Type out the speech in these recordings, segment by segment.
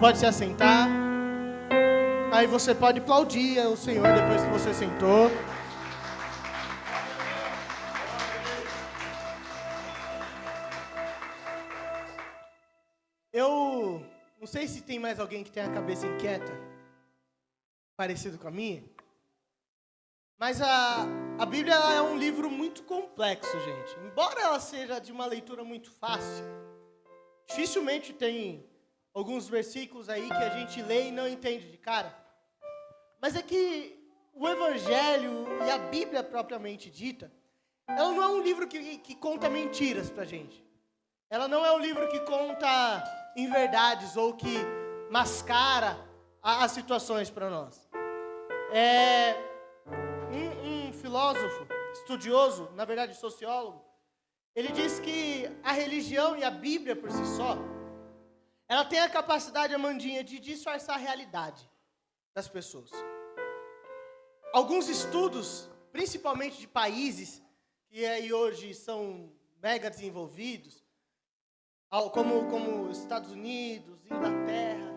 pode se assentar. Aí você pode aplaudir o Senhor depois que você sentou. Eu não sei se tem mais alguém que tem a cabeça inquieta, parecido com a minha. Mas a Bíblia é um livro muito complexo, gente. Embora ela seja de uma leitura muito fácil, dificilmente tem alguns versículos aí que a gente lê e não entende de cara. Mas é que o Evangelho e a Bíblia propriamente dita, ela não é um livro que conta mentiras pra gente. Ela não é um livro que conta inverdades ou que mascara as situações para nós. Um filósofo, estudioso, na verdade sociólogo, ele diz que a religião e a Bíblia por si só, ela tem a capacidade, Amandinha, de disfarçar a realidade das pessoas. Alguns estudos, principalmente de países que aí hoje são mega desenvolvidos, como Estados Unidos, Inglaterra,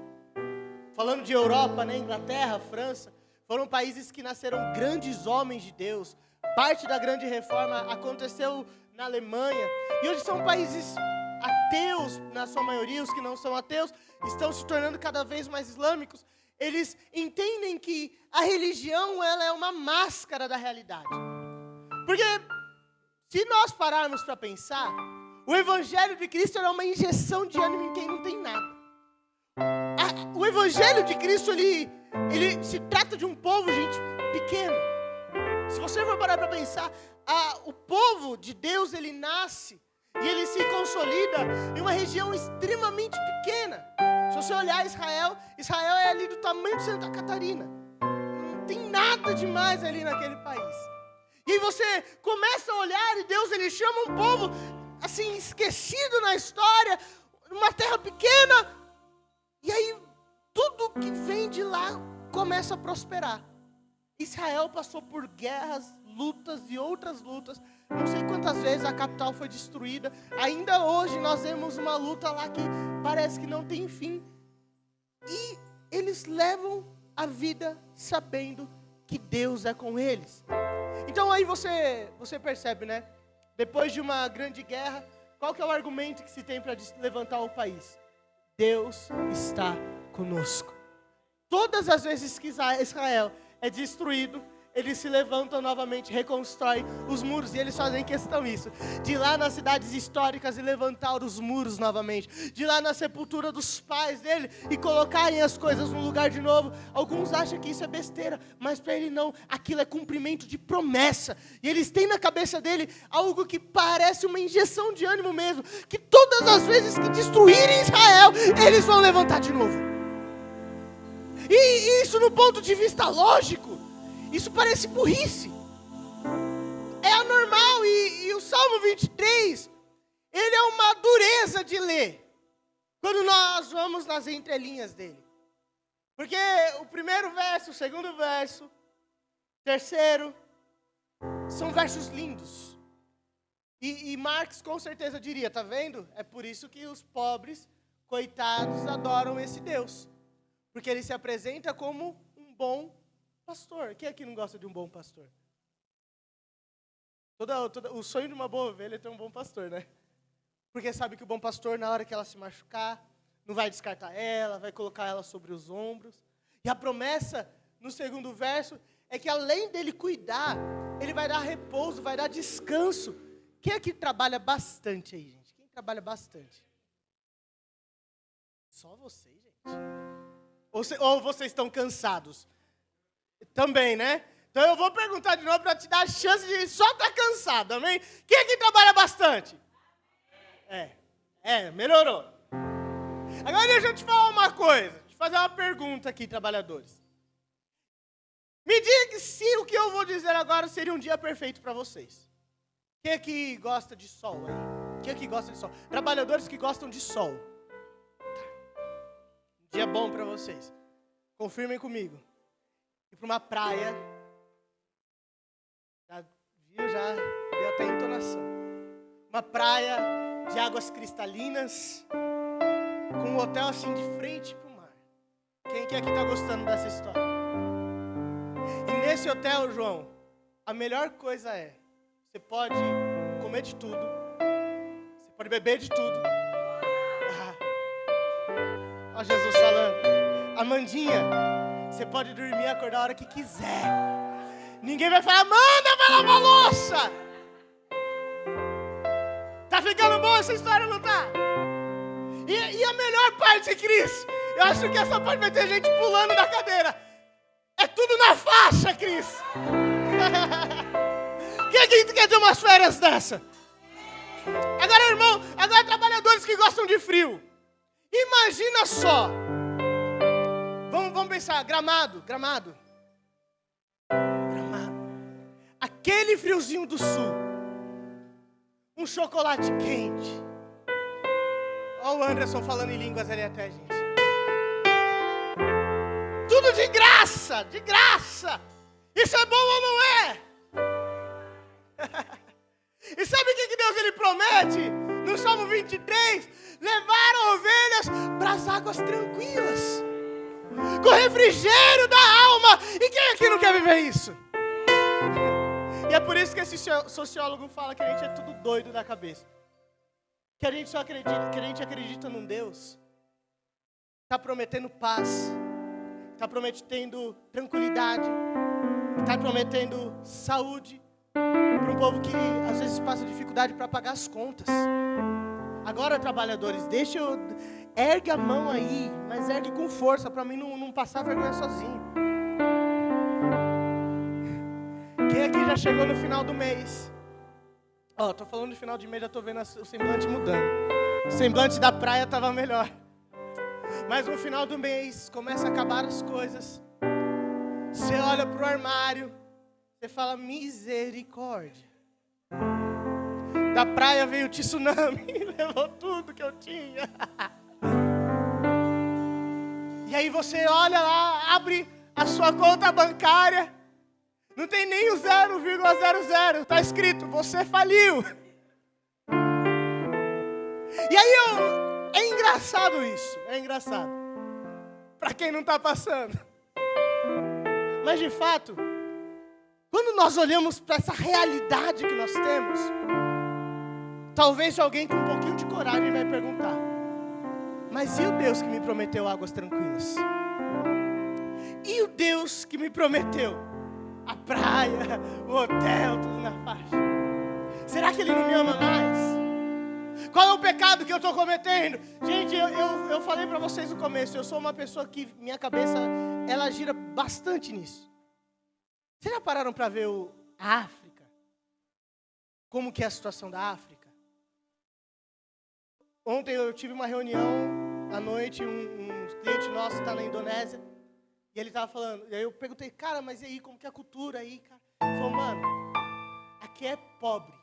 falando de Europa, né, Inglaterra, França, foram países que nasceram grandes homens de Deus. Parte da grande reforma aconteceu na Alemanha. E hoje são países ateus, na sua maioria, os que não são ateus, estão se tornando cada vez mais islâmicos. Eles entendem que a religião ela é uma máscara da realidade. Porque se nós pararmos para pensar, o Evangelho de Cristo é uma injeção de ânimo em quem não tem nada. O Evangelho de Cristo, ele se trata de um povo, gente, pequeno. Se você for parar para pensar, o povo de Deus, ele nasce e ele se consolida em uma região extremamente pequena. Se você olhar Israel é ali do tamanho de Santa Catarina. Não tem nada demais ali naquele país. E aí você começa a olhar e Deus, ele chama um povo, assim, esquecido na história, uma terra pequena. E aí tudo que vem de lá começa a prosperar. Israel passou por guerras, lutas e outras lutas. Não sei quantas vezes a capital foi destruída. Ainda hoje nós vemos uma luta lá que parece que não tem fim. E eles levam a vida sabendo que Deus é com eles. Então aí você percebe, né? Depois de uma grande guerra, qual que é o argumento que se tem para levantar o país? Deus está conosco. Todas as vezes que Israel é destruído, eles se levantam novamente, reconstroem os muros, e eles fazem questão isso, de ir lá nas cidades históricas e levantar os muros novamente, de ir lá na sepultura dos pais dele e colocarem as coisas no lugar de novo. Alguns acham que isso é besteira, mas para ele não, aquilo é cumprimento de promessa, e eles têm na cabeça dele algo que parece uma injeção de ânimo mesmo, que todas as vezes que destruírem Israel, eles vão levantar de novo. E isso no ponto de vista lógico, isso parece burrice. É anormal e o Salmo 23, ele é uma dureza de ler, quando nós vamos nas entrelinhas dele. Porque o primeiro verso, o segundo verso, o terceiro, são versos lindos. E Marx com certeza diria, tá vendo? É por isso que os pobres, coitados, adoram esse Deus. Porque ele se apresenta como um bom pastor. Quem aqui não gosta de um bom pastor? O sonho de uma boa ovelha é ter um bom pastor, né? Porque sabe que o bom pastor, na hora que ela se machucar, não vai descartar ela, vai colocar ela sobre os ombros. E a promessa, no segundo verso, é que além dele cuidar, ele vai dar repouso, vai dar descanso. Quem aqui trabalha bastante aí, gente? Quem trabalha bastante? Só vocês, gente. Ou vocês estão cansados? Também, né? Então eu vou perguntar de novo para te dar a chance de só estar cansado, amém? Quem aqui trabalha bastante? Melhorou. Agora deixa eu te falar uma coisa. Deixa eu fazer uma pergunta aqui, trabalhadores. Me diga se o que eu vou dizer agora seria um dia perfeito para vocês. Quem aqui gosta de sol aí? Quem aqui gosta de sol? Trabalhadores que gostam de sol. Um dia bom para vocês. Confirmem comigo. Ir para uma praia. Já viu? Já deu até entonação. Uma praia de águas cristalinas, com um hotel assim de frente para o mar. Quem que aqui está gostando dessa história? E nesse hotel, João, a melhor coisa é, você pode comer de tudo, você pode beber de tudo. Ó Jesus falando. Amandinha, você pode dormir e acordar a hora que quiser. Ninguém vai falar, manda vai lavar a louça. Tá ficando boa essa história, não tá? E a melhor parte, Cris, eu acho que essa parte vai ter gente pulando na cadeira. É tudo na faixa, Cris. Quem quer ter umas férias dessa? Agora, irmão, agora trabalhadores que gostam de frio. Imagina só. Vamos pensar, Gramado. Aquele friozinho do sul. Um chocolate quente. Olha o Anderson falando em línguas ali até, gente. Tudo de graça. Isso é bom ou não é? E sabe o que Deus ele promete? No Salmo 23, levar ovelhas para as águas tranquilas, com refrigério da alma. E quem aqui não quer viver isso? E é por isso que esse sociólogo fala que a gente é tudo doido da cabeça. Que a gente só acredita, que a gente acredita num Deus está prometendo paz, está prometendo tranquilidade, está prometendo saúde para um povo que às vezes passa dificuldade para pagar as contas. Agora, trabalhadores, ergue a mão aí, mas ergue com força para mim não passar vergonha sozinho. Quem aqui já chegou no final do mês? Tô falando de final de mês, já tô vendo o semblante mudando. O semblante da praia estava melhor. Mas no final do mês, começa a acabar as coisas. Você olha para o armário, você fala, misericórdia. Da praia veio o tsunami, levou tudo que eu tinha. E aí você olha lá, abre a sua conta bancária, não tem nem o 0,00, está escrito, você faliu. E aí é engraçado isso, é engraçado. Para quem não está passando. Mas de fato, quando nós olhamos para essa realidade que nós temos, talvez alguém com um pouquinho de coragem vai perguntar, mas e o Deus que me prometeu águas tranquilas? E o Deus que me prometeu a praia, o hotel, tudo na faixa? Será que Ele não me ama mais? Qual é o pecado que eu estou cometendo? Gente, eu falei para vocês no começo, eu sou uma pessoa que minha cabeça, ela gira bastante nisso. Vocês já pararam para ver a África? Como que é a situação da África? Ontem eu tive uma reunião à noite, um cliente nosso está na Indonésia, e ele estava falando, e aí eu perguntei, cara, mas e aí, como que é a cultura aí, cara? Ele falou, mano, aqui é pobre,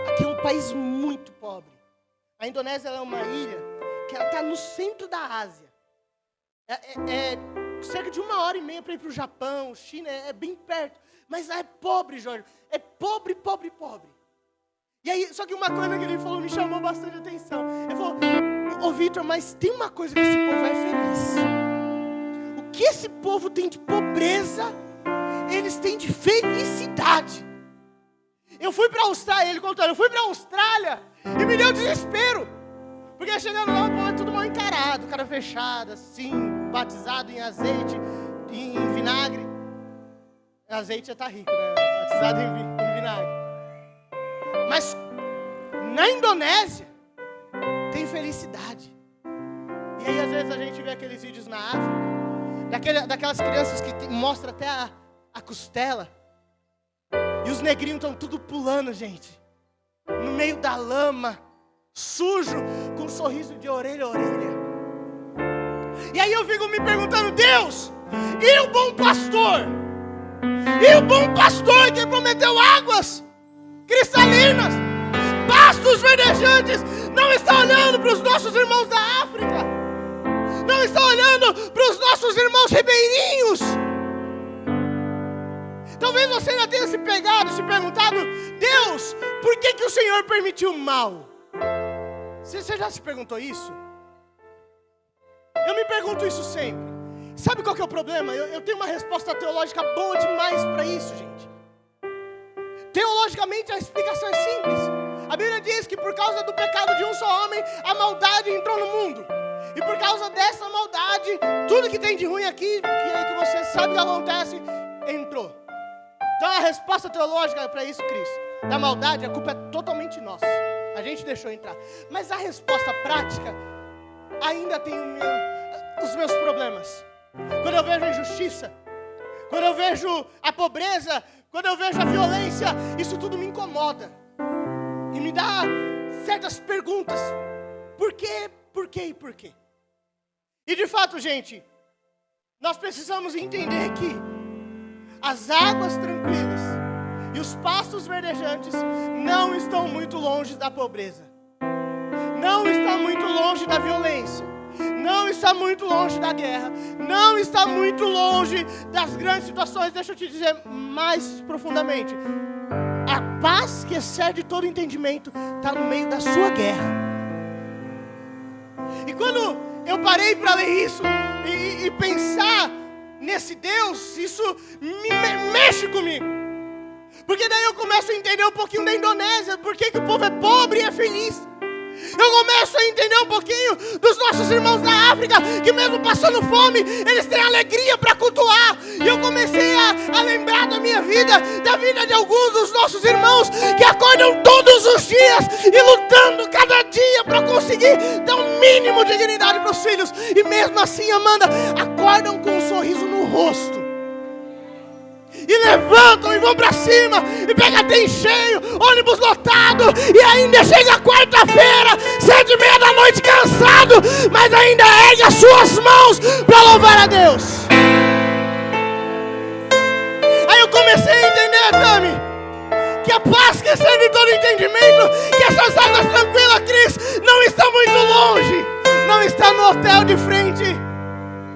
aqui é um país muito pobre. A Indonésia ela é uma ilha que ela está no centro da Ásia, é cerca de 1h30 para ir para o Japão, China, é bem perto, mas lá é pobre, Jorge, é pobre. E aí, só que uma coisa que ele falou me chamou bastante atenção. Ele falou, ô Vitor, mas tem uma coisa que esse povo é feliz. O que esse povo tem de pobreza, eles têm de felicidade. Eu fui para a Austrália, ele contou, eu fui para a Austrália e me deu desespero. Porque chegando lá, o povo é tudo mal encarado, cara fechada, assim, batizado em azeite, em vinagre. Azeite já tá rico, né? Batizado em vinagre. Mas na Indonésia tem felicidade. E aí às vezes a gente vê aqueles vídeos na África, daquelas crianças que mostram até a costela. E os negrinhos estão tudo pulando, gente. No meio da lama, sujo, com um sorriso de orelha a orelha. E aí eu fico me perguntando, Deus, e o bom pastor? E o bom pastor que prometeu águas cristalinas, pastos verdejantes, não está olhando para os nossos irmãos da África, não está olhando para os nossos irmãos ribeirinhos. Talvez você ainda tenha se perguntado, Deus, por que o Senhor permitiu o mal? Você já se perguntou isso? Eu me pergunto isso sempre. Sabe qual que é o problema? Eu tenho uma resposta teológica boa demais para isso, gente. Teologicamente a explicação é simples. A Bíblia diz que por causa do pecado de um só homem, a maldade entrou no mundo. E por causa dessa maldade, tudo que tem de ruim aqui, que você sabe que acontece, entrou. Então a resposta teológica para isso, Cris, da maldade, a culpa é totalmente nossa. A gente deixou entrar. Mas a resposta prática, ainda tem os meus problemas. Quando eu vejo a injustiça, quando eu vejo a pobreza, quando eu vejo a violência, isso tudo me incomoda. E me dá certas perguntas. Por quê? Por quê e por quê? E de fato, gente, nós precisamos entender que as águas tranquilas e os pastos verdejantes não estão muito longe da pobreza. Não está muito longe da violência. Não está muito longe da guerra. Não está muito longe das grandes situações. Deixa eu te dizer mais profundamente. A paz que excede todo entendimento está no meio da sua guerra. E quando eu parei para ler isso e pensar nesse Deus, isso mexe comigo. Porque daí eu começo a entender um pouquinho da Indonésia. Por que o povo é pobre e é feliz? Eu começo a entender um pouquinho dos nossos irmãos da África, que mesmo passando fome, eles têm alegria para cultuar. E eu comecei a lembrar da minha vida, da vida de alguns dos nossos irmãos, que acordam todos os dias e lutando cada dia para conseguir dar um mínimo de dignidade para os filhos. E mesmo assim, Amanda, acordam com um sorriso no rosto. E levantam e vão para cima, e pega trem cheio, ônibus lotado, e ainda chega quarta-feira, 7:30 da noite, cansado, mas ainda ergue as suas mãos para louvar a Deus. Aí eu comecei a entender, Tami, que a paz que excede todo entendimento, que essas águas tranquilas, Cris, não está muito longe, não está no hotel de frente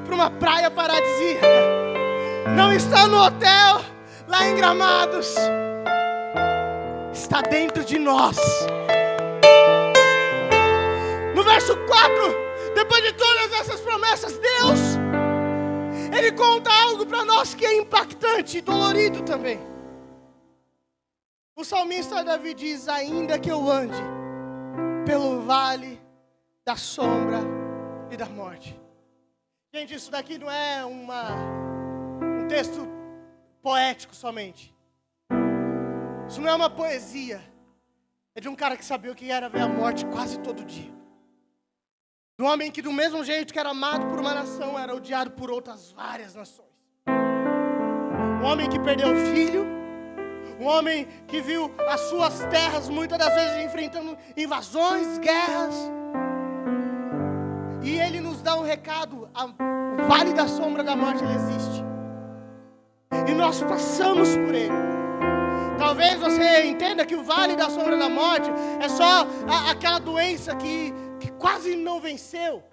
para uma praia paradisíaca. Não está no hotel, lá em Gramados. Está dentro de nós. No verso 4, depois de todas essas promessas, Deus, Ele conta algo para nós que é impactante e dolorido também. O salmista Davi diz: ainda que eu ande pelo vale da sombra e da morte. Gente, isso daqui não é um texto poético somente. Isso não é uma poesia. É de um cara que sabia o que era ver a morte quase todo dia. De um homem que do mesmo jeito que era amado por uma nação, era odiado por outras várias nações. Um homem que perdeu o filho. Um homem que viu as suas terras muitas das vezes enfrentando invasões, guerras. E ele nos dá um recado: o vale da sombra da morte, ele existe. E nós passamos por ele. Talvez você entenda que o vale da sombra da morte é só aquela doença que quase não venceu.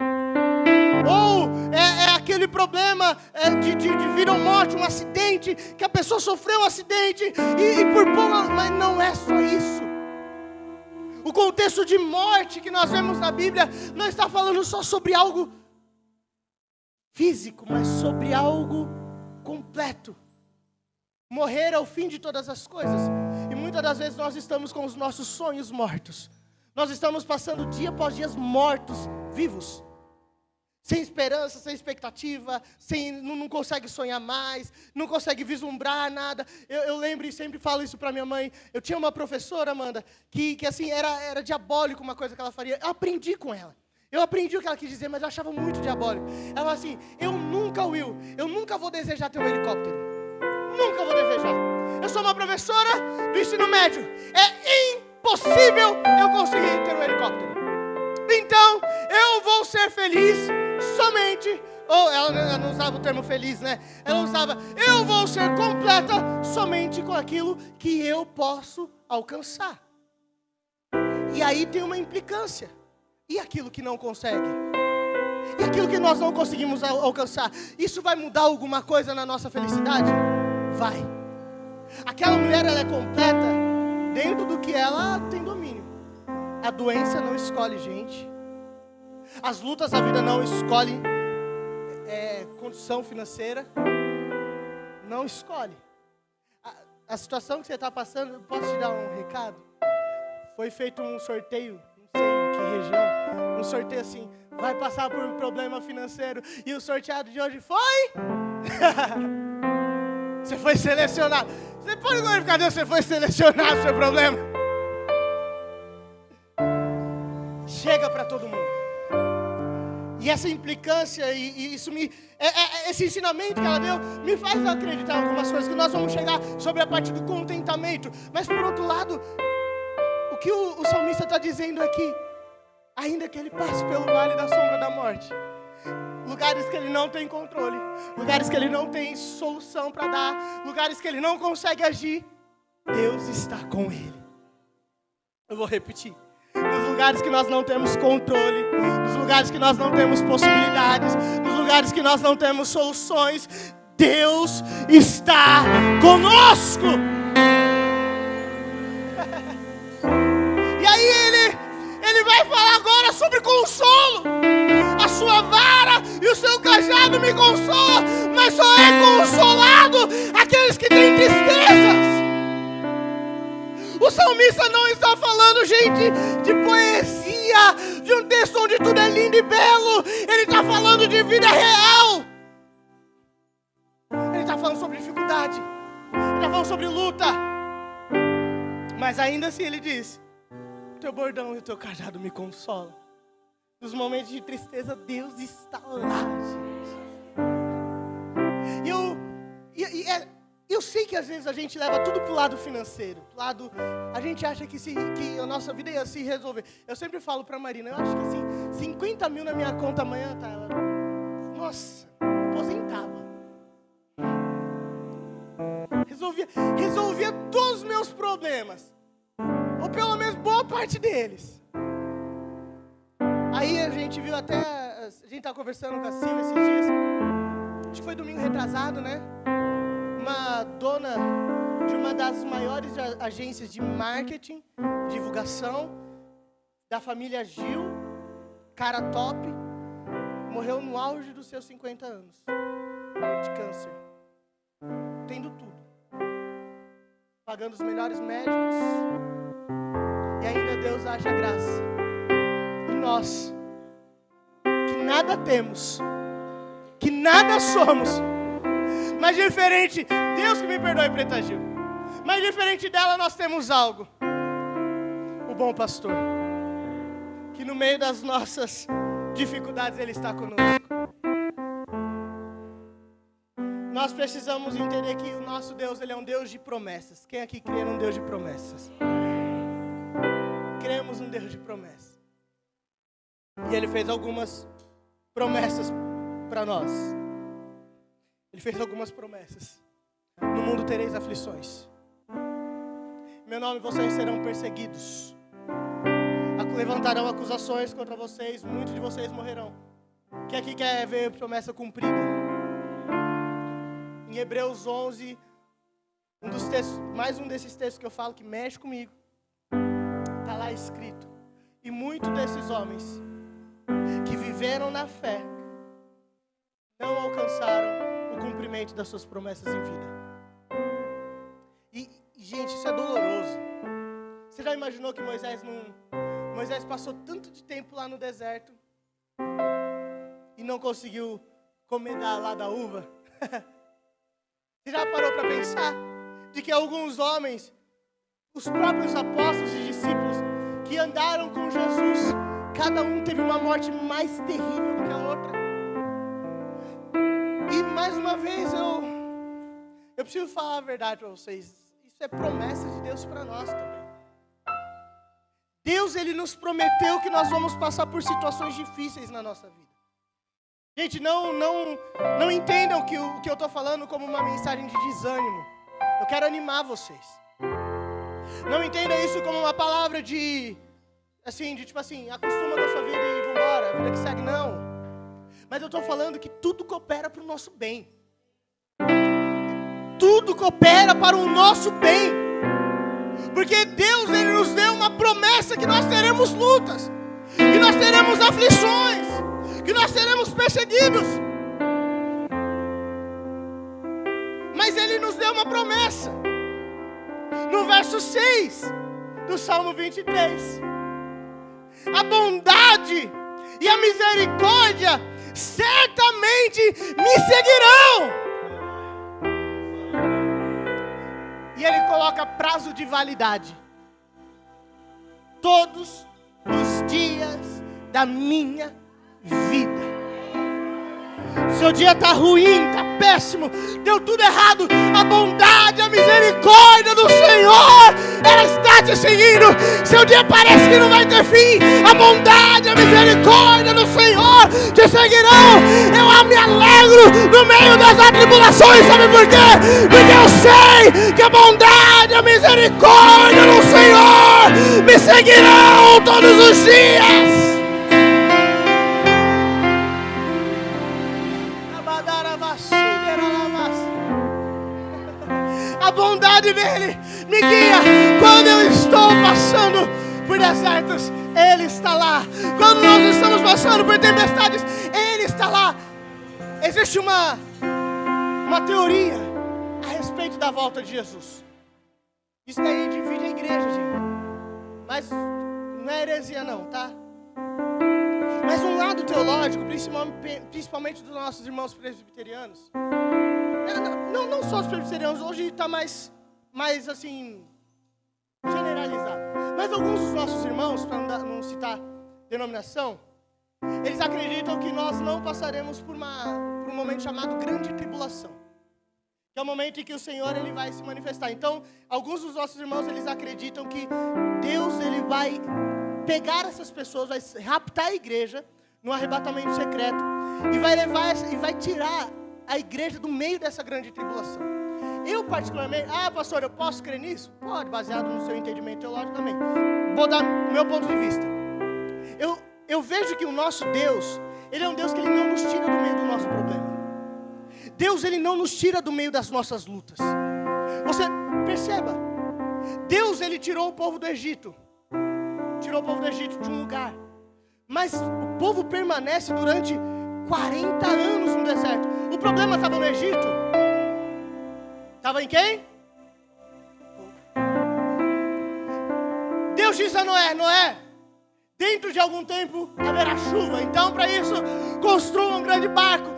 Ou é aquele problema de vida ou morte, um acidente, que a pessoa sofreu um acidente e por pouco, mas não é só isso. O contexto de morte que nós vemos na Bíblia não está falando só sobre algo físico, mas sobre algo completo. Morrer é o fim de todas as coisas. E muitas das vezes nós estamos com os nossos sonhos mortos. Nós estamos passando dia após dia mortos, vivos. Sem esperança, sem expectativa, não consegue sonhar mais, não consegue vislumbrar nada. Eu lembro e sempre falo isso para minha mãe. Eu tinha uma professora, Amanda, que assim, era diabólico uma coisa que ela faria. Eu aprendi com ela. Eu aprendi o que ela quis dizer, mas eu achava muito diabólico. Ela falou assim: eu nunca vou desejar ter um helicóptero. Nunca vou desejar. Eu sou uma professora do ensino médio. É impossível eu conseguir ter um helicóptero. Então, eu vou ser feliz somente... Ou ela não usava o termo feliz, né? Ela usava: eu vou ser completa somente com aquilo que eu posso alcançar. E aí tem uma implicância. E aquilo que não consegue? E aquilo que nós não conseguimos alcançar? Isso vai mudar alguma coisa na nossa felicidade? Vai. Aquela mulher, ela é completa dentro do que ela tem domínio. A doença não escolhe gente. As lutas da vida não escolhem condição financeira, não escolhe. A situação que você está passando, posso te dar um recado? Foi feito um sorteio, não sei em que região, um sorteio assim, vai passar por um problema financeiro, e o sorteado de hoje foi... Você foi selecionado. Você pode glorificar Deus, você foi selecionado, seu problema. Chega para todo mundo. E essa implicância, e isso esse ensinamento que ela deu, me faz acreditar em algumas coisas, que nós vamos chegar sobre a parte do contentamento. Mas por outro lado, o que o salmista está dizendo aqui, ainda que ele passe pelo vale da sombra da morte, lugares que ele não tem controle, lugares que ele não tem solução para dar, lugares que ele não consegue agir, Deus está com ele. Eu vou repetir. Nos lugares que nós não temos controle, nos lugares que nós não temos possibilidades, nos lugares que nós não temos soluções, Deus está conosco. E aí ele vai falar agora sobre consolo. A sua vara e o seu cajado me consolam, mas só é consolado aqueles que têm tristezas. O salmista não está falando, gente, de poesia, de um texto onde tudo é lindo e belo. Ele está falando de vida real. Ele está falando sobre dificuldade. Ele está falando sobre luta. Mas ainda assim ele diz, o teu bordão e o teu cajado me consolam. Nos momentos de tristeza, Deus está lá, gente. Eu sei que às vezes a gente leva tudo pro lado financeiro. A gente acha que a nossa vida ia se resolver. Eu sempre falo pra Marina, eu acho que assim, 50 mil na minha conta amanhã, tá? Ela, nossa, aposentava. Resolvia todos os meus problemas. Ou pelo menos boa parte deles. Aí a gente viu até, a gente estava conversando com a Silvia esses dias, acho que foi domingo retrasado, né? Uma dona de uma das maiores agências de marketing, divulgação, da família Gil, cara top, morreu no auge dos seus 50 anos, de câncer, tendo tudo, pagando os melhores médicos, e ainda Deus acha graça. E nós, que nada temos, que nada somos, mas diferente, Deus que me perdoe, Preta Gil, mas diferente dela nós temos algo, o bom pastor, que no meio das nossas dificuldades Ele está conosco. Nós precisamos entender que o nosso Deus, Ele é um Deus de promessas. Quem aqui crê num Deus de promessas? Cremos num Deus de promessas. E Ele fez algumas promessas para nós. Ele fez algumas promessas. No mundo tereis aflições. Em meu nome vocês serão perseguidos. Levantarão acusações contra vocês. Muitos de vocês morrerão. Quem aqui quer ver promessa cumprida? Em Hebreus 11, mais um desses textos que eu falo que mexe comigo. Está lá escrito. E muitos desses homens que viveram na fé não alcançaram o cumprimento das suas promessas em vida. E, gente, isso é doloroso. Você já imaginou que Moisés passou tanto de tempo lá no deserto e não conseguiu comer lá da uva? Você já parou para pensar de que alguns homens, os próprios apóstolos e discípulos que andaram com Jesus, cada um teve uma morte mais terrível do que a outra? E mais uma vez eu preciso falar a verdade para vocês. Isso é promessa de Deus para nós também. Deus, Ele nos prometeu que nós vamos passar por situações difíceis na nossa vida. Gente, não entendam que o que eu estou falando como uma mensagem de desânimo. Eu quero animar vocês. Não entendam isso como uma palavra tipo assim, acostuma com a sua vida e vambora, a vida que segue, não. Mas eu estou falando que tudo coopera para o nosso bem. Tudo coopera para o nosso bem. Porque Deus, Ele nos deu uma promessa que nós teremos lutas, que nós teremos aflições, que nós seremos perseguidos. é uma promessa. No verso 6 do Salmo 23. A bondade e a misericórdia certamente me seguirão. E ele coloca prazo de validade. Todos os dias da minha vida. Seu dia está ruim, está péssimo, deu tudo errado. A bondade, a misericórdia do Senhor, ela está te seguindo. Seu dia parece que não vai ter fim. A bondade, a misericórdia do Senhor te seguirão. Eu me alegro no meio das atribulações, sabe por quê? Porque eu sei que a bondade, a misericórdia do Senhor me seguirão todos os dias. A bondade dele me guia quando eu estou passando por desertos. Ele está lá. Quando nós estamos passando por tempestades, Ele está lá. Existe uma teoria a respeito da volta de Jesus. Isso daí divide a igreja, gente. Mas não é heresia não, tá? Mas um lado teológico, principalmente dos nossos irmãos presbiterianos, não só os presbiterianos, hoje está mais assim, generalizado. Mas alguns dos nossos irmãos, para não citar denominação, eles acreditam que nós não passaremos por um momento chamado grande tribulação. Que é o momento em que o Senhor ele vai se manifestar. Então, alguns dos nossos irmãos, eles acreditam que Deus ele vai pegar essas pessoas, vai raptar a igreja no arrebatamento secreto e vai levar e vai tirar a igreja do meio dessa grande tribulação. Eu particularmente, pastor, eu posso crer nisso? Pode, baseado no seu entendimento teológico também. Vou dar o meu ponto de vista. Eu vejo que o nosso Deus, Ele é um Deus que Ele não nos tira do meio do nosso problema. Deus, Ele não nos tira do meio das nossas lutas. Você perceba, Deus, Ele tirou o povo do Egito. Tirou o povo do Egito de um lugar. Mas o povo permanece durante 40 anos no deserto. O problema estava no Egito? Estava em quem? Deus disse a Noé, dentro de algum tempo haverá chuva. Então, para isso, construa um grande barco.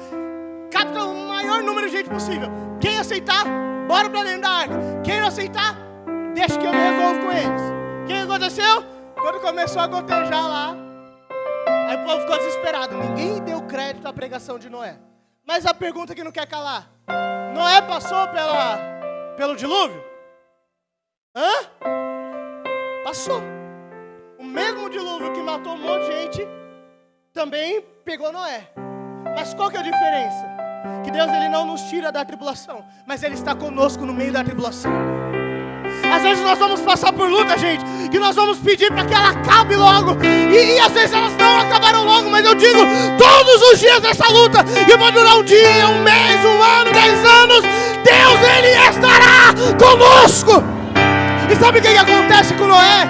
Capta o maior número de gente possível. Quem aceitar, bora para dentro da arca. Quem não aceitar, deixa que eu me resolvo com eles. O que aconteceu? Quando começou a gotejar lá, aí o povo ficou desesperado. Ninguém deu crédito à pregação de Noé. Mas a pergunta que não quer calar: Noé passou pelo dilúvio? Passou. O mesmo dilúvio que matou um monte de gente também pegou Noé. Mas qual que é a diferença? Que Deus ele não nos tira da tribulação, mas Ele está conosco no meio da tribulação. Às vezes nós vamos passar por luta, gente, que nós vamos pedir para que ela acabe logo. E às vezes elas não acabaram logo, mas eu digo, todos os dias dessa luta, que vai durar um dia, um mês, um ano, 10 anos, Deus, Ele estará conosco. E sabe o que acontece com Noé?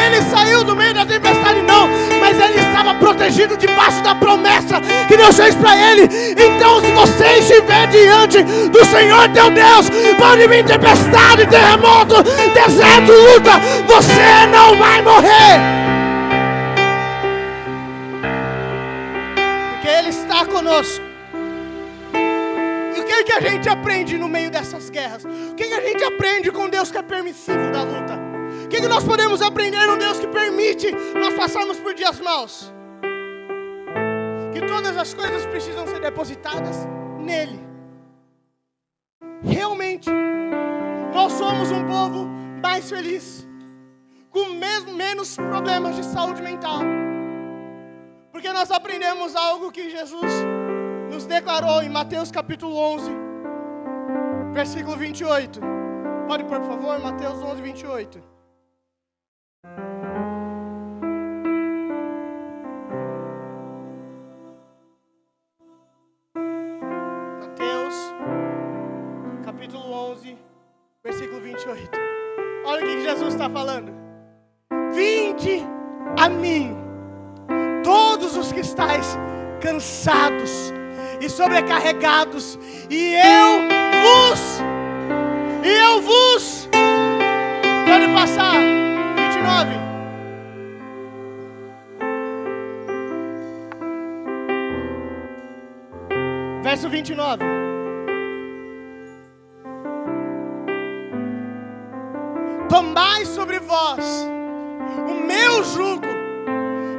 Ele saiu do meio da tempestade, não, mas ele estava protegido debaixo da promessa que Deus fez para ele. Então, se você estiver diante do Senhor teu Deus, pode vir tempestade, terremoto, deserto, luta, você não vai morrer, porque Ele está conosco. O que a gente aprende no meio dessas guerras? O que a gente aprende com Deus que é permissivo da luta? O que nós podemos aprender no Deus que permite nós passarmos por dias maus? Que todas as coisas precisam ser depositadas nele. Realmente, nós somos um povo mais feliz, com menos problemas de saúde mental, porque nós aprendemos algo que Jesus nos declarou em Mateus capítulo 11, versículo 28. Pode pôr, por favor, Mateus 11, 28. Mateus capítulo 11, versículo 28. Olha o que Jesus está falando. Vinde a mim, todos os que estáis cansados e sobrecarregados, e eu vos E eu vos... Pode passar. 29. Verso 29. Tomai sobre vós o meu jugo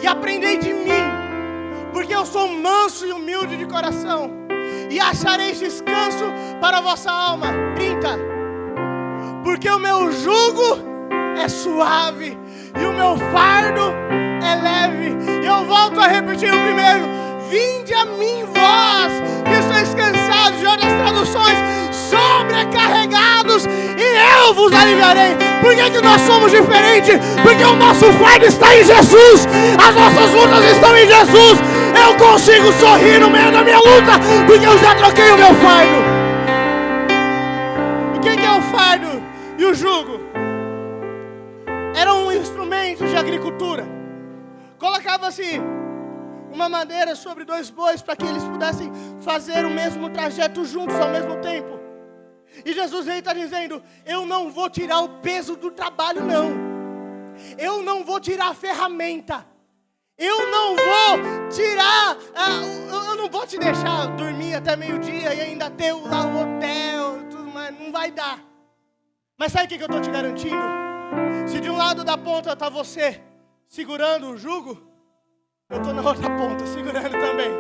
e aprendei de mim, porque eu sou manso e humilde de coração, e achareis descanso para a vossa alma. 30. Porque o meu jugo é suave e o meu fardo é leve. E eu volto a repetir o primeiro: vinde a mim vós que estáis cansados, de outras traduções, sobrecarregados, e eu vos aliviarei. Por que nós somos diferentes? Porque o nosso fardo está em Jesus, as nossas lutas estão em Jesus. Eu consigo sorrir no meio da minha luta, porque eu já troquei o meu fardo. O que é o fardo e o jugo? Eram instrumentos de agricultura. Colocava-se uma madeira sobre 2 bois para que eles pudessem fazer o mesmo trajeto juntos ao mesmo tempo. E Jesus está dizendo: eu não vou tirar o peso do trabalho, não. Eu não vou tirar a ferramenta. Eu não vou tirar, eu não vou te deixar dormir até meio-dia e ainda ter lá o hotel e tudo mais. Não vai dar. Mas sabe o que eu estou te garantindo? Se de um lado da ponta está você segurando o jugo, eu estou na outra ponta segurando também.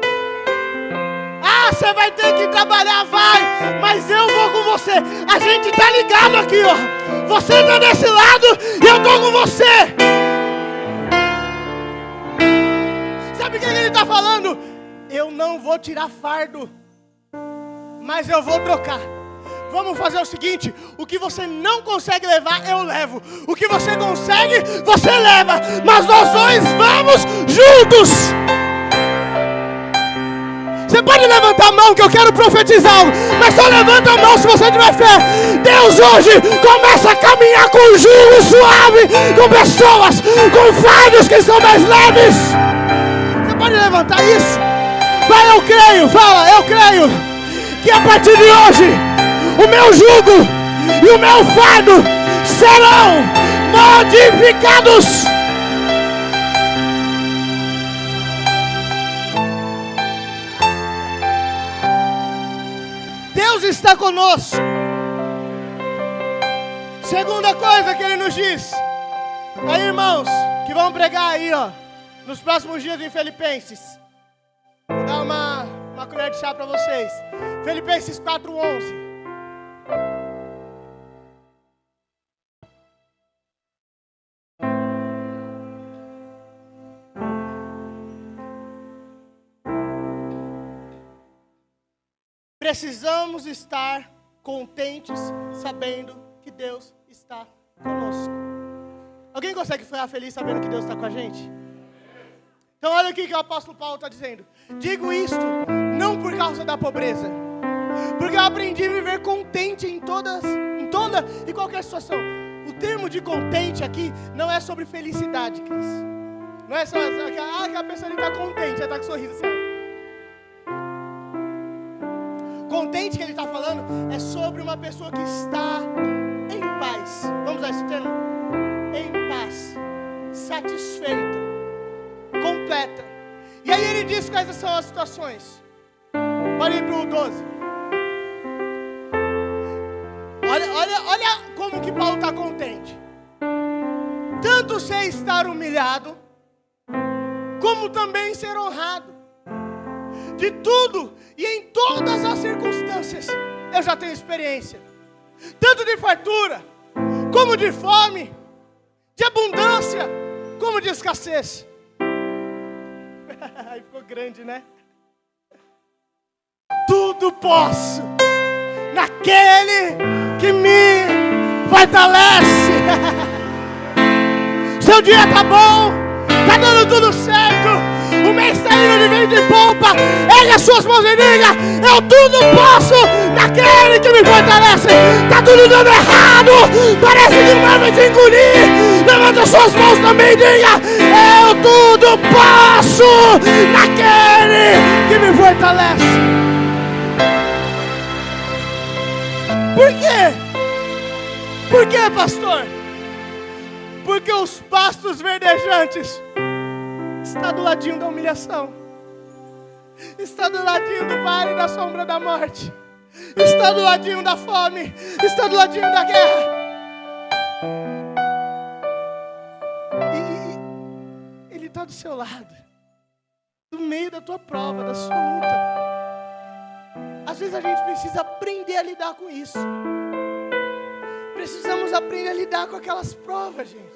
Ah, você vai ter que trabalhar, vai, mas eu vou com você. A gente está ligado aqui, ó. Você está desse lado e eu estou com você. Sabe o que ele está falando? Eu não vou tirar fardo, mas eu vou trocar. Vamos fazer o seguinte: o que você não consegue levar, eu levo. O que você consegue, você leva. Mas nós dois vamos juntos. Você pode levantar a mão que eu quero profetizar algo, mas só levanta a mão se você tiver fé. Deus hoje começa a caminhar com jugo suave, com pessoas, com fardos que são mais leves. Você pode levantar isso? Vai, eu creio, fala, eu creio que a partir de hoje o meu jugo e o meu fardo serão modificados. Deus está conosco. Segunda coisa que Ele nos diz. Aí, irmãos, que vão pregar aí, ó, nos próximos dias em Filipenses. Vou dar uma colher de chá para vocês. Filipenses 4:11. Precisamos estar contentes sabendo que Deus está conosco. Alguém consegue ficar feliz sabendo que Deus está com a gente? Então olha o que o apóstolo Paulo está dizendo. Digo isto não por causa da pobreza, porque eu aprendi a viver contente em toda e qualquer situação. O termo de contente aqui não é sobre felicidade, Cris. Não é só que a pessoa está contente, ela está com sorriso, sabe? Contente que ele está falando é sobre uma pessoa que está em paz. Vamos usar esse termo? Em paz, satisfeita, completa. E aí ele diz quais são as situações. Pode ir para o 12. Olha como que Paulo está contente. Tanto sei estar humilhado, como também ser honrado. De tudo e em todas as circunstâncias eu já tenho experiência, tanto de fartura, como de fome, de abundância, como de escassez. Aí ficou grande, né? Tudo posso naquele que me fortalece. Seu dia tá bom, tá dando tudo certo. O mês está indo de vez de polpa. Ergue as suas mãos e diga: eu tudo posso naquele que me fortalece. Está tudo dando errado, parece que vai te engolir. Levanta as suas mãos também e diga: eu tudo posso naquele que me fortalece. Por quê? Por quê, pastor? Porque os pastos verdejantes está do ladinho da humilhação, está do ladinho do vale da sombra da morte, está do ladinho da fome, está do ladinho da guerra. E Ele está do seu lado, no meio da tua prova, da sua luta. Às vezes a gente precisa aprender a lidar com isso. Precisamos aprender a lidar com aquelas provas, gente.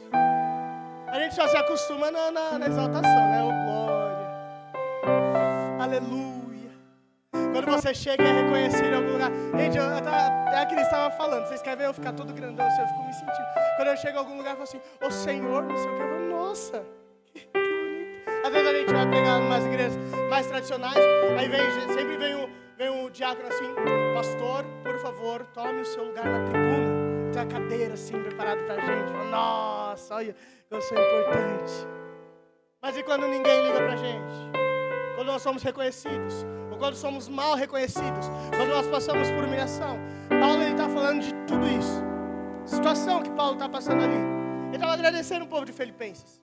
A gente só se acostuma na exaltação, né? Oh, glória. Aleluia. Quando você chega e é reconhecido em algum lugar. Gente, é aquilo que estava falando. Vocês querem ver eu ficar todo grandão assim? Eu fico me sentindo. Quando eu chego em algum lugar, eu falo assim, ô Senhor, não sei o que. Eu falo, nossa, que bonito. Às vezes a gente vai pregar em umas igrejas mais tradicionais. Aí sempre vem um diácono assim, pastor, por favor, tome o seu lugar na tribuna. Tem a cadeira assim, preparada pra gente. Fala, nossa, olha, eu sou importante. Mas e quando ninguém liga pra gente? Quando nós somos reconhecidos? Ou quando somos mal reconhecidos? Quando nós passamos por humilhação? Paulo, ele está falando de tudo isso. Situação que Paulo está passando ali. Ele estava agradecendo o povo de Filipenses.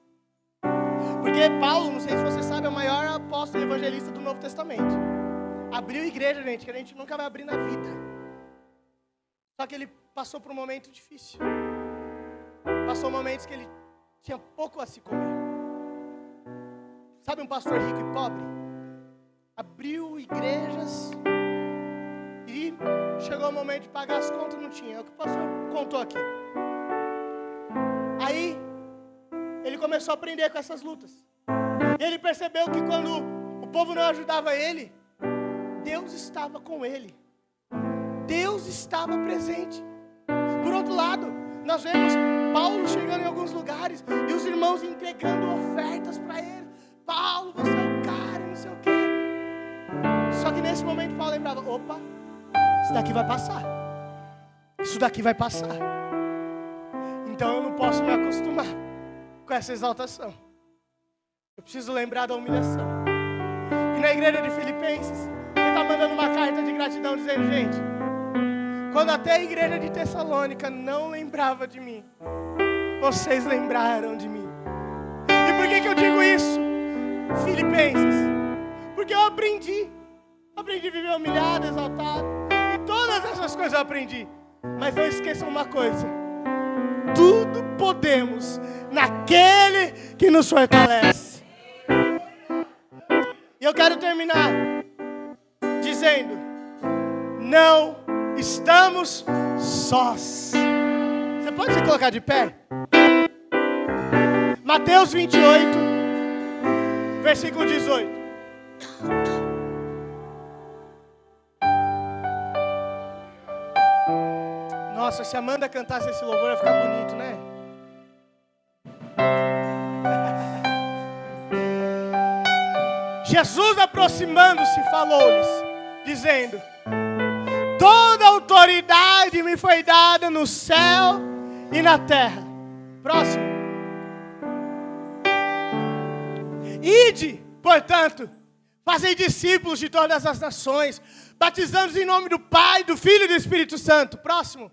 Porque Paulo, não sei se você sabe, é o maior apóstolo evangelista do Novo Testamento. Abriu igreja, gente, que a gente nunca vai abrir na vida. Só que ele passou por um momento difícil. Passou momentos que ele tinha pouco a se comer. Sabe um pastor rico e pobre? Abriu igrejas e chegou o momento de pagar as contas, não tinha. É o que o pastor contou aqui. Aí, ele começou a aprender com essas lutas. E ele percebeu que quando o povo não ajudava ele, Deus estava com ele. Deus estava presente. Por outro lado, nós vemos Paulo chegando em alguns lugares e os irmãos entregando ofertas para ele. Paulo, você é o cara, não sei o quê. Só que nesse momento Paulo lembrava, opa, isso daqui vai passar. Isso daqui vai passar. Então eu não posso me acostumar com essa exaltação. Eu preciso lembrar da humilhação. E na igreja de Filipenses, ele está mandando uma carta de gratidão dizendo, gente, quando até a igreja de Tessalônica não lembrava de mim, vocês lembraram de mim. E por que eu digo isso, Filipenses? Porque eu aprendi a viver humilhado, exaltado, e todas essas coisas eu aprendi. Mas não esqueçam uma coisa, tudo podemos naquele que nos fortalece. E eu quero terminar dizendo, não estamos sós. Você pode se colocar de pé? Mateus 28, versículo 18. Nossa, se a Amanda cantasse esse louvor ia ficar bonito, né? Jesus, aproximando-se, falou-lhes, dizendo, toda autoridade me foi dada no céu e na terra. Próximo. Ide, portanto, fazei discípulos de todas as nações, batizando-os em nome do Pai, do Filho e do Espírito Santo. Próximo.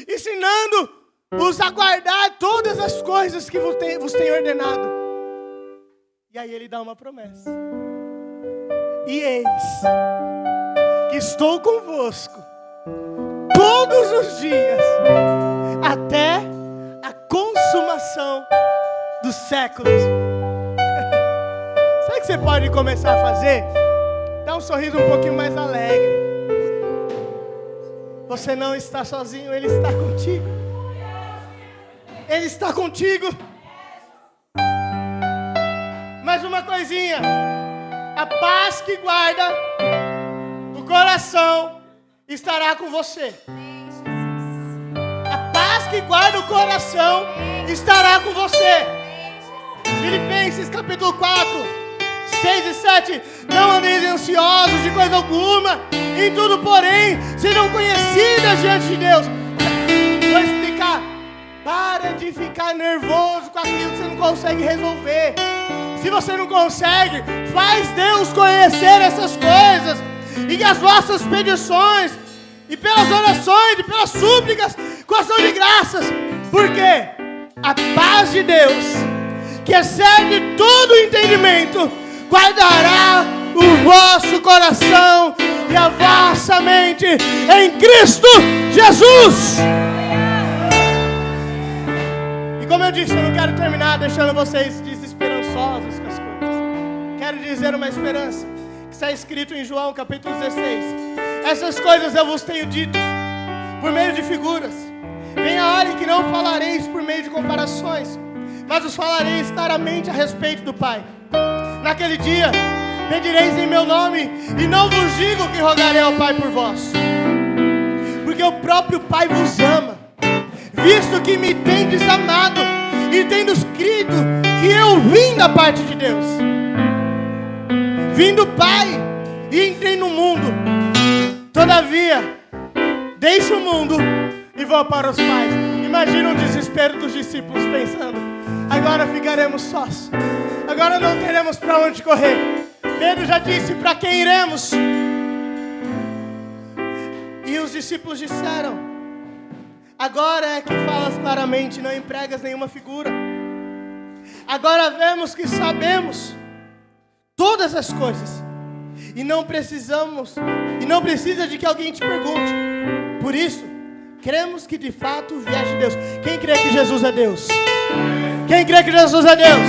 Ensinando-os a guardar todas as coisas que vos tenho ordenado. E aí ele dá uma promessa. E eis que estou convosco todos os dias, até a consumação dos séculos. Sabe o que você pode começar a fazer? Dá um sorriso um pouquinho mais alegre. Você não está sozinho, Ele está contigo. Ele está contigo. Mais uma coisinha. A paz que guarda o coração estará com você. A paz que guarda o coração estará com você. Filipenses capítulo 4, 6 e 7. Não andeis ansiosos de coisa alguma, em tudo, porém, serão conhecidas diante de Deus. Vou explicar. Para de ficar nervoso com aquilo que você não consegue resolver. Se você não consegue, faz Deus conhecer essas coisas. E as vossas petições e pelas orações, e pelas súplicas, com ação de graças. Porque a paz de Deus, que excede todo o entendimento, guardará o vosso coração e a vossa mente em Cristo Jesus. E como eu disse, eu não quero terminar deixando vocês desesperançosos com as coisas. Quero dizer uma esperança que está escrito em João capítulo 16. Essas coisas eu vos tenho dito por meio de figuras. Vem a hora em que não falareis por meio de comparações, mas os falareis claramente a respeito do Pai. Naquele dia pedireis em meu nome, e não vos digo que rogarei ao Pai por vós, porque o próprio Pai vos ama, visto que me tendes amado, e tendes crido que eu vim da parte de Deus. Vim do Pai e entrei no mundo. Todavia, deixo o mundo e vou para os pais. Imagina o desespero dos discípulos pensando: agora ficaremos sós, agora não teremos para onde correr. Pedro já disse: para quem iremos? E os discípulos disseram: agora é que falas claramente, não empregas nenhuma figura. Agora vemos que sabemos todas as coisas, e não precisa de que alguém te pergunte. Por isso, cremos que de fato vieste de Deus. Quem crê que Jesus é Deus? Quem crê que Jesus é Deus?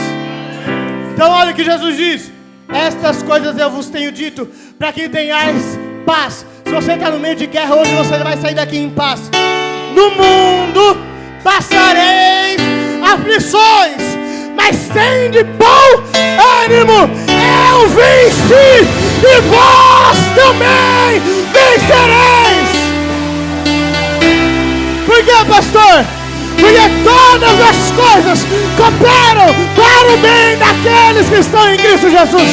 Então olha o que Jesus diz: estas coisas eu vos tenho dito, para que tenhais paz. Se você está no meio de guerra hoje, você vai sair daqui em paz. No mundo passareis aflições, mas tende bom ânimo. Eu venci, e vós também vencereis. Por quê, pastor? Porque todas as coisas cooperam para o bem daqueles que estão em Cristo Jesus.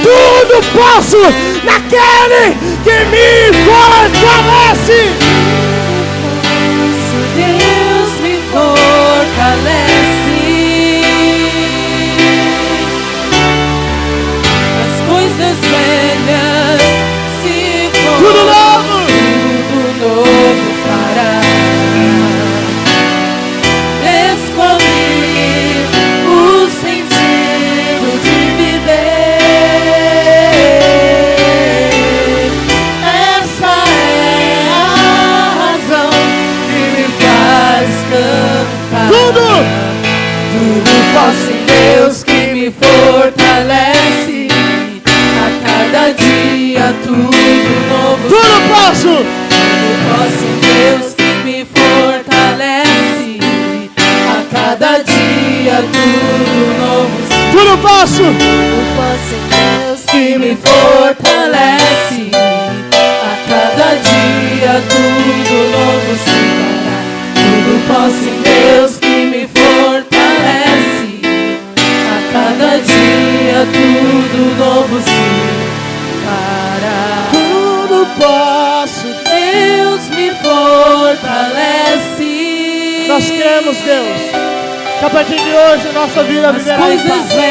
Tudo posso naquele que me fortalece. Deus me fortalece. As coisas velhas se foram, Tudo novo fará. Descobrir o sentido de viver. Essa é a razão que me faz cantar. Tudo posso em Deus que me fortalece. A cada dia tudo novo. Tudo posso. Tudo posso em Deus que me fortalece. A cada dia tudo novo. Tudo posso. Tudo posso em Deus que me fortalece. A cada dia tudo novo se fará. Tudo posso em Deus que me fortalece. A cada dia tudo novo se fará. Tudo posso. Deus me fortalece. Nós cremos, Deus, que a partir de hoje a nossa vida As viverá em paz. coisas velhas